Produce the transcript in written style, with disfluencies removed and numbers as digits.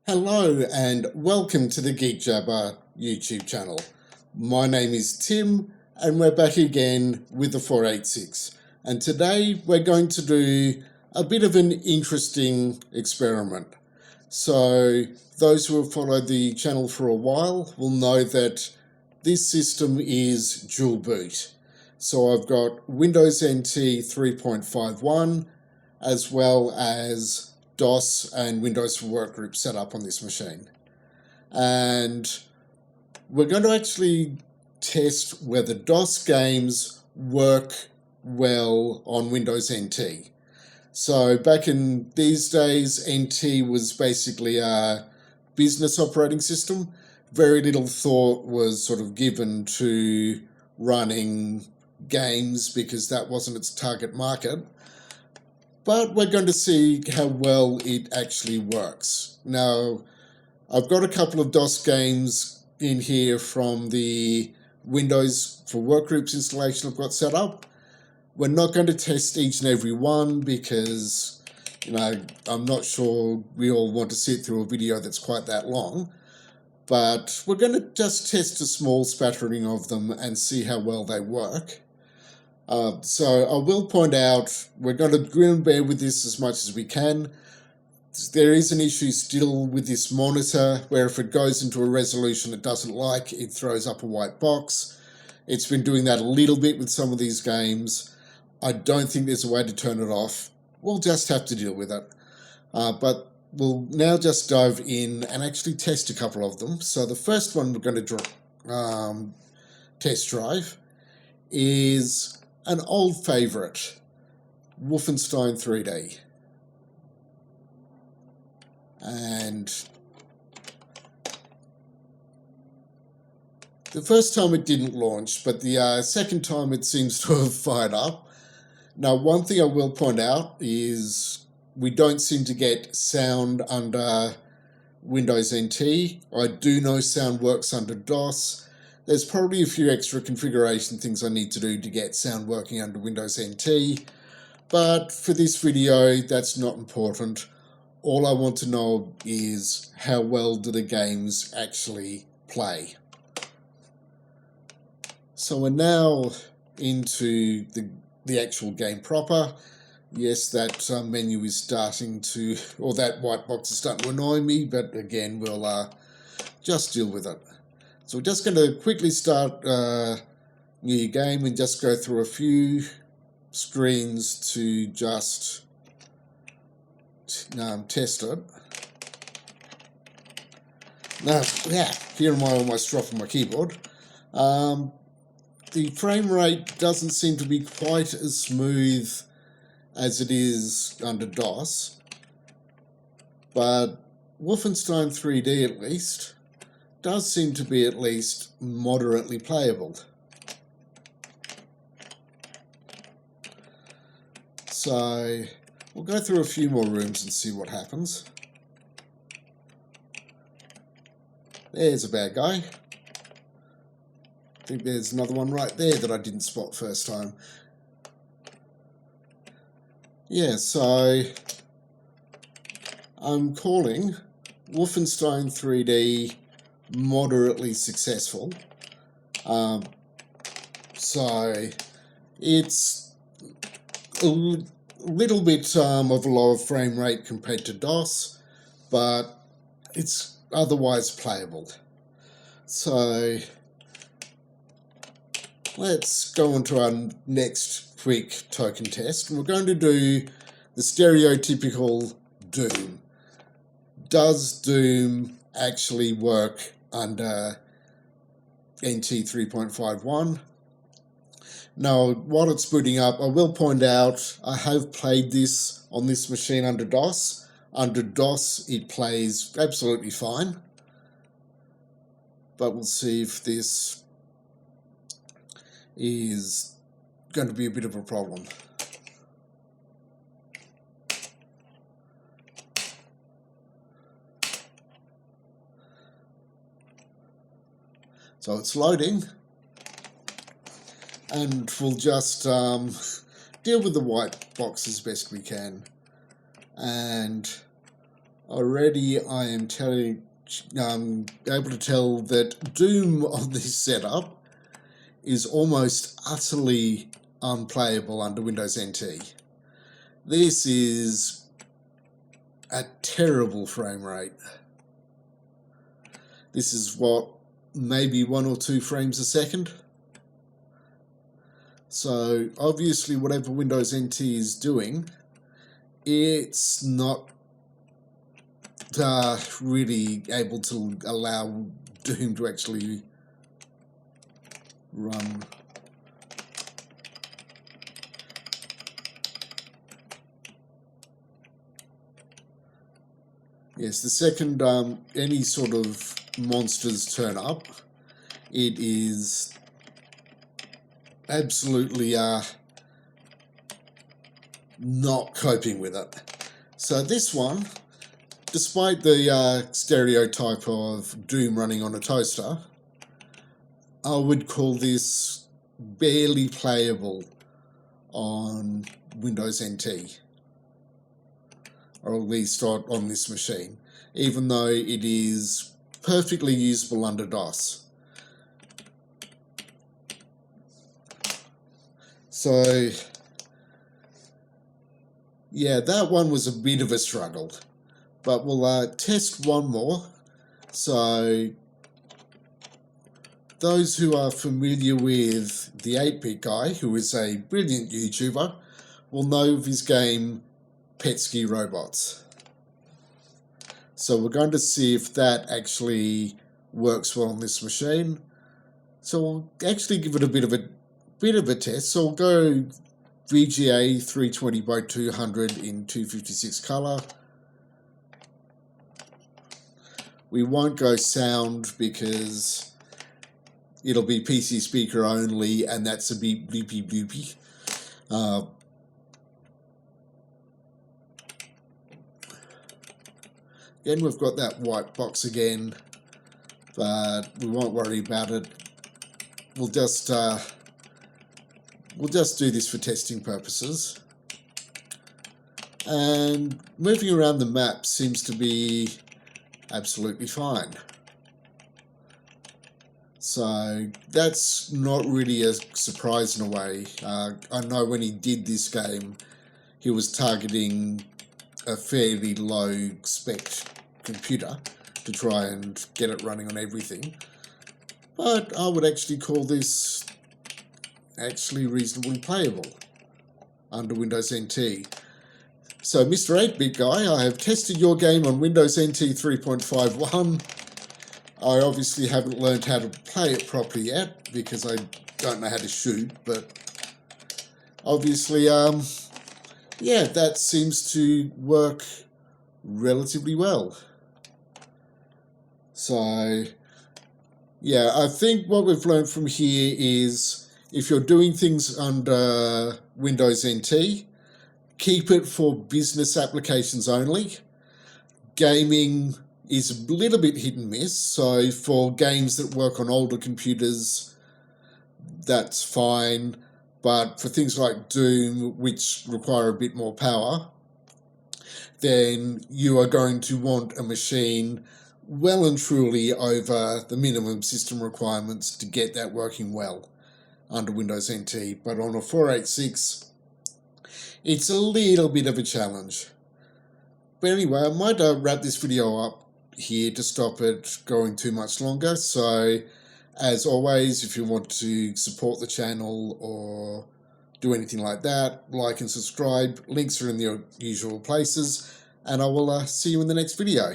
Hello and welcome to the Geek Jabber YouTube channel. My name is Tim and we're back again with the 486. And today we're going to do a bit of an interesting experiment. So those who have followed the channel for a while will know that this system is dual boot. So I've got Windows NT 3.51 as well as DOS and Windows for Workgroup set up on this machine. And we're going to actually test whether DOS games work well on Windows NT. So back in these days, NT was basically a business operating system. Very little thought was sort of given to running games because that wasn't its target market. But we're going to see how well it actually works. Now, I've got a couple of DOS games in here from the Windows for Workgroups installation I've got set up. We're not going to test each and every one because, I'm not sure we all want to sit through a video that's quite that long. But we're going to just test a small spattering of them and see how well they work. So I will point out, we're going to grin and bear with this as much as we can. There is an issue still with this monitor where if it goes into a resolution it doesn't like, it throws up a white box. It's been doing that a little bit with some of these games. I don't think there's a way to turn it off. We'll just have to deal with it. But we'll now just dive in and actually test a couple of them. So the first one we're going to test drive is an old favourite, Wolfenstein 3D. And the first time it didn't launch, but the second time it seems to have fired up. Now, one thing I will point out is we don't seem to get sound under Windows NT. I do know sound works under DOS. There's probably a few extra configuration things I need to do to get sound working under Windows NT, but for this video, that's not important. All I want to know is how well do the games actually play. So we're now into the actual game proper. Yes, that menu is starting to, or that white box is starting to annoy me, but again, we'll just deal with it. So we're just going to quickly start a new game and just go through a few screens to just test it. Now, here am I almost dropping my keyboard. The frame rate doesn't seem to be quite as smooth as it is under DOS, but Wolfenstein 3D at least does seem to be at least moderately playable. So we'll go through a few more rooms and see what happens. There's a bad guy. I think there's another one right there that I didn't spot first time. Yeah, so I'm calling Wolfenstein 3D moderately successful. So it's a little bit of a lower frame rate compared to DOS, but it's otherwise playable. So let's go on to our next quick token test. We're going to do the stereotypical Doom. Does Doom actually work under NT 3.51? Now, while it's booting up, I will point out I have played this on this machine under DOS. Under DOS, it plays absolutely fine. But we'll see if this is going to be a bit of a problem. So it's loading, and we'll just deal with the white box as best we can. And Already I am able to tell that Doom on this setup is almost utterly unplayable under Windows NT. This is a terrible frame rate. This is what, maybe 1 or 2 frames a second. So obviously whatever Windows NT is doing, it's not really able to allow Doom to actually run. Yes, the second any sort of monsters turn up, it is absolutely not coping with it. So this one, despite the stereotype of Doom running on a toaster, I would call this barely playable on Windows NT, or at least on this machine, even though it is perfectly usable under DOS. So yeah, that one was a bit of a struggle, but we'll test one more. So those who are familiar with the 8-Bit Guy, who is a brilliant YouTuber, will know of his game Petsky Robots. So we're going to see if that actually works well on this machine. So we'll actually give it a bit of a test. So we'll go VGA 320 by 200 in 256 color. We won't go sound because it'll be PC speaker only, and that's a beep bloopy bloopy. Again, we've got that white box again, but we won't worry about it. We'll just do this for testing purposes. And moving around the map seems to be absolutely fine. So that's not really a surprise in a way. I know when he did this game, he was targeting a fairly low spec computer to try and get it running on everything. But I would actually call this actually reasonably playable under Windows NT. So Mr. 8-Bit Guy, I have tested your game on Windows NT 3.51. I obviously haven't learned how to play it properly yet because I don't know how to shoot, but obviously, yeah, that seems to work relatively well. So, yeah, I think what we've learned from here is if you're doing things under Windows NT, keep it for business applications only. Gaming is a little bit hit and miss, so for games that work on older computers, that's fine. But for things like Doom, which require a bit more power, then you are going to want a machine well and truly over the minimum system requirements to get that working well under Windows NT. But on a 486, it's a little bit of a challenge. But anyway, I might wrap this video up here to stop it going too much longer. So as always, if you want to support the channel or do anything like that, like and subscribe. Links are in the usual places, and I will see you in the next video.